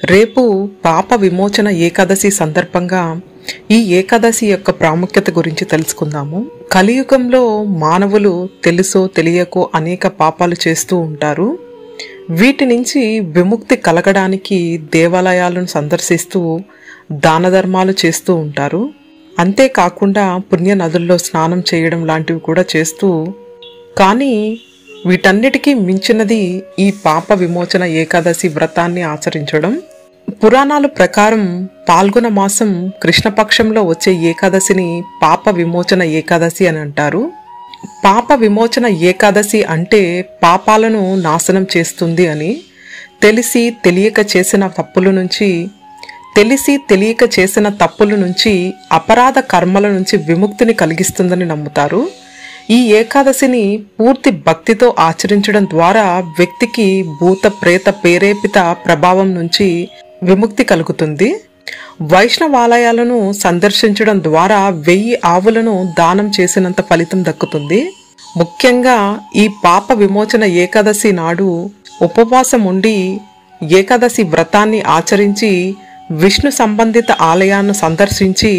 రేపు పాప విమోచన ఏకాదశి సందర్భంగా ఈ ఏకాదశి యొక్క ప్రాముఖ్యత గురించి తెలుసుకుందాము. కలియుగంలో మానవులు తెలుసో తెలియకో అనేక పాపాలు చేస్తూ ఉంటారు. వీటి నుంచి విముక్తి కలగడానికి దేవాలయాలను సందర్శిస్తూ దాన ధర్మాలు చేస్తూ ఉంటారు. అంతేకాకుండా పుణ్య నదుల్లో స్నానం చేయడం లాంటివి కూడా చేస్తూ, కానీ వీటన్నిటికీ మించినది ఈ పాప విమోచన ఏకాదశి వ్రతాన్ని ఆచరించడం. పురాణాల ప్రకారం పాల్గొన మాసం కృష్ణపక్షంలో వచ్చే ఏకాదశిని పాప విమోచన ఏకాదశి అని అంటారు. పాప విమోచన ఏకాదశి అంటే పాపాలను నాశనం చేస్తుంది అని, తెలిసి తెలియక చేసిన తప్పుల నుంచి అపరాధ కర్మల నుంచి విముక్తిని కలిగిస్తుందని నమ్ముతారు. ఈ ఏకాదశిని పూర్తి భక్తితో ఆచరించడం ద్వారా వ్యక్తికి భూత ప్రేత ప్రేరేపిత ప్రభావం నుంచి విముక్తి కలుగుతుంది. వైష్ణవాలయాలను సందర్శించడం ద్వారా 1000 ఆవులను దానం చేసినంత ఫలితం దక్కుతుంది. ముఖ్యంగా ఈ పాప విమోచన ఏకాదశి నాడు ఉపవాసం ఉండి ఏకాదశి వ్రతాన్ని ఆచరించి విష్ణు సంబంధిత ఆలయాన్ని సందర్శించి